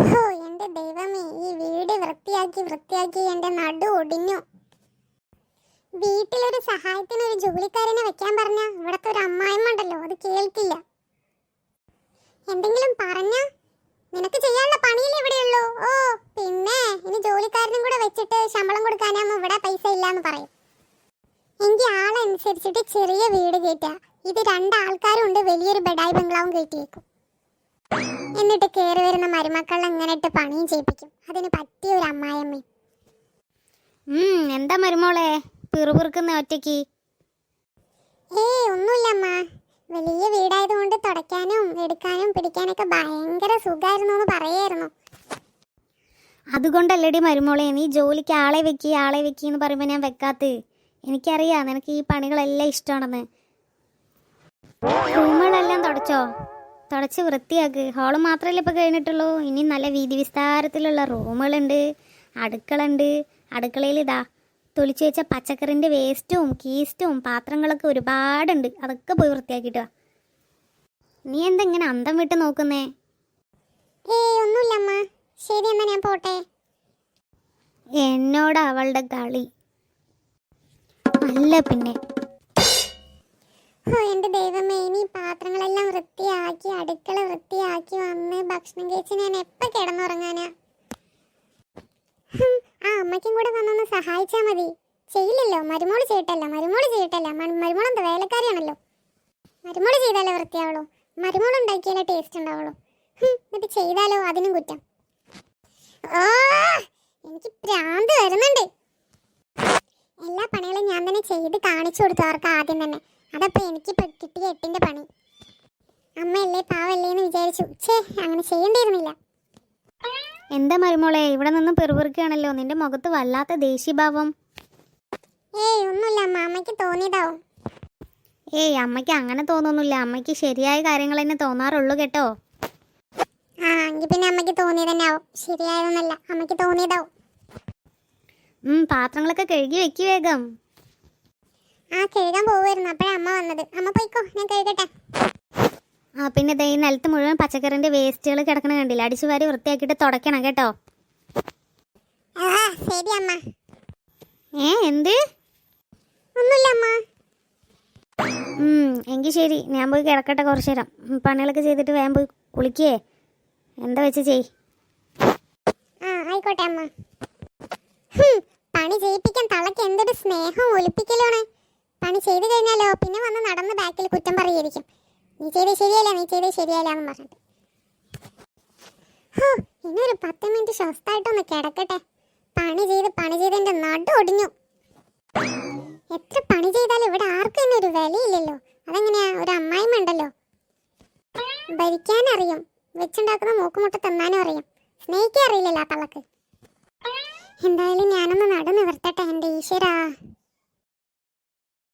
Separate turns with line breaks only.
ഹോ, എന്റെ ദൈവമേ, ഈ വീട് വൃത്തിയാക്കി എന്റെ നടു ഒടിഞ്ഞു. വീട്ടിലൊരു സഹായത്തിന് ഒരു ജോലിക്കാരനെ വെക്കാൻ പറഞ്ഞ ഇവിടത്തെ ഒരു അമ്മായിമ്മ ഉണ്ടല്ലോ, അത് കേൾക്കില്ല. എന്തെങ്കിലും പറഞ്ഞ നിനക്ക് ചെയ്യാനുള്ള പണിയില്ലേ ഇവിടെയുള്ളൂ. ഓ പിന്നെ ഇനി ജോലിക്കാരനും കൂടെ വെച്ചിട്ട് ശമ്പളം കൊടുക്കാനാകുമ്പോൾ ഇവിടെ പൈസ ഇല്ലാന്ന് പറയും. എനിക്ക് ആളനുസരിച്ചിട്ട് ചെറിയ വീട് കയറ്റുക. ഇത് 2 ആൾക്കാരുണ്ട്, വലിയൊരു ബെഡായി ബംഗ്ലാവും കയറ്റിയേക്കും. എന്നിട്ട് കയറി വരുന്ന മരുമക്കളെ എങ്ങനെ ഇട്ട് പണിയും ചെയ്യിപ്പിക്കും. അതിന് പറ്റിയ ഒരു അമ്മായിയമ്മ.
എന്താ മരുമോളെ പിറുപിറുക്കുന്ന ഒറ്റയ്ക്ക്?
ഒന്നുമില്ല അമ്മ. വലിയ വീടായതുകൊണ്ട് തുടയ്ക്കാനും എടുക്കാനും പിടിക്കാനൊക്കെ ഭയങ്കര സുഖമായിരുന്നു എന്ന് പറയായിരുന്നു.
അതുകൊണ്ടല്ലേടി മരുമോളെ നീ ജോലിക്ക് ആളെ വെക്കി എന്ന് പറയുമ്പോൾ ഞാൻ വെക്കാത്ത. എനിക്കറിയാം നിനക്ക് ഈ പണികളെല്ലാം ഇഷ്ടമാണെന്ന്. റൂമുകളെല്ലാം തുടച്ച് വൃത്തിയാക്ക്. ഹോള് മാത്രമല്ലേ ഇപ്പോൾ കഴിഞ്ഞിട്ടുള്ളൂ. ഇനി നല്ല വീതി വിസ്താരത്തിലുള്ള റൂമുകളുണ്ട്, അടുക്കളുണ്ട്. അടുക്കളയിൽ തൊളിച്ചു വെച്ച പച്ചക്കറിൻ്റെ വേസ്റ്റും കീസ്റ്റും പാത്രങ്ങളൊക്കെ ഒരുപാടുണ്ട്. അതൊക്കെ പോയി വൃത്തിയാക്കിയിട്ട് വാ. നീ എന്താ ഇങ്ങനെ അന്തം വിട്ട് നോക്കുന്നേ?
ഒന്നുമില്ല അമ്മ. ശരി എന്നാ ഞാൻ പോട്ടെ.
എന്നോട് അവളുടെ കളി അല്ല പിന്നെ.
എന്റെ ദൈവമേ, ഇനി പാത്രങ്ങളെല്ലാം വൃത്തിയാക്കി അടുക്കള വൃത്തിയാക്കി വന്ന് ഭക്ഷണം കഴിച്ച് ഞാൻ എപ്പോൾ കിടന്നുറങ്ങാനാ? ആ അമ്മയ്ക്കും കൂടെ വന്നൊന്ന് സഹായിച്ചാൽ മതി. ചെയ്യില്ലല്ലോ, മരുമോള് ചെയ്യട്ടല്ല. മരുമോളെന്താ വേലക്കാരിയാണല്ലോ. മരുമോള് ചെയ്താലേ വൃത്തിയാവുള്ളൂ. മരുമോൾ ഉണ്ടാക്കിയാലേ ടേസ്റ്റ് ഉണ്ടാവുള്ളൂ. എന്നിട്ട് ചെയ്താലോ അതിനും കുറ്റം. എനിക്ക് ഭ്രാന്ത് വരുന്നുണ്ട്. എല്ലാ പണികളും ഞാൻ തന്നെ ചെയ്ത് കാണിച്ചു കൊടുത്തു അവർക്ക് ആദ്യം തന്നെ. അതപ്പോൾ എനിക്കിപ്പോൾ കിട്ടിയ 8ന്റെ പണി. അമ്മയല്ലേ പാവല്ലേ എന്ന് വിചാരിച്ചു. അങ്ങനെ ചെയ്യേണ്ടിയിരുന്നില്ല.
എന്താ മരുമോളെ ഇവിടെ നിന്നും പെറുപിറുക്കുകയാണല്ലോ? നിന്റെ മുഖത്ത് വല്ലാത്ത ദേഷ്യഭാവം.
ഒന്നുമില്ല അമ്മ, അമ്മയ്ക്ക് തോന്നിയതാവും.
അമ്മയ്ക്ക് അങ്ങനെ തോന്നുന്നില്ല. അമ്മയ്ക്ക് ശരിയായ കാര്യങ്ങൾ തന്നെ തോന്നാറുള്ളൂ കേട്ടോ.
എങ്കിൽ പിന്നെ അമ്മയ്ക്ക് തോന്നിയത് തന്നെ ആവും. ശരിയായതൊന്നല്ല, അമ്മയ്ക്ക് തോന്നിയതാവും.
പാത്രങ്ങളൊക്കെ കഴുകി വെക്കി വേഗം.
കഴുകാൻ പോവായിരുന്നു, അപ്പോഴാണ് അമ്മ വന്നത്. അമ്മ പോയിക്കോ, ഞാൻ കഴുകട്ടെ.
പിന്നെ ഈ നിലത്ത് മുഴുവൻ പച്ചക്കറിൻ്റെ വേസ്റ്റുകൾ കിടക്കണ കണ്ടില്ല? അടിച്ചു വാരി വൃത്തിയാക്കിയിട്ട് തുടയ്ക്കണം കേട്ടോ.
ശരി അമ്മ.
എന്ത്?
ഒന്നുമില്ല അമ്മ.
എങ്കിൽ ശരി, ഞാൻ പോയി കിടക്കട്ടെ കുറച്ചു നേരം. പണികളൊക്കെ ചെയ്തിട്ട് വേഗം പോയി കുളിക്കേ. എന്താ വെച്ച് ചെയ്.
ആയിക്കോട്ടെ അമ്മ. പണി ചെയ്യിപ്പിക്കാൻ തളയ്ക്ക് എന്തൊരു സ്നേഹവും ഒലിപ്പിക്കലാണ്. പണി ചെയ്ത് കഴിഞ്ഞാലോ പിന്നെ വന്ന് നടന്ന് ബാക്കിൽ കുറ്റം പറയായിരിക്കും. നീ ചെയ്ത് ശരിയല്ല എന്ന് പറഞ്ഞിട്ട്. ഇന്നൊരു 10 മിനിറ്റ് സ്വസ്ഥമായിട്ടൊന്ന് കിടക്കട്ടെ. പണി ചെയ്ത് എൻ്റെ നടു ഒടിഞ്ഞു. എത്ര പണി ചെയ്താലും ഇവിടെ ആർക്കും തന്നെ ഒരു വിലയില്ലല്ലോ. അതെങ്ങനെയാ? ഒരു അമ്മായിമ്മ ഉണ്ടല്ലോ. ഭരിക്കാനറിയും, വെച്ചുണ്ടാക്കുന്ന മൂക്കുമുട്ട തിന്നാനും അറിയാം. സ്നേഹിക്കാൻ അറിയില്ലല്ലോ ആ തള്ളക്ക്. എന്തായാലും ഞാനൊന്ന് നടു നിവർത്തട്ടെ എൻ്റെ ഈശ്വരാ.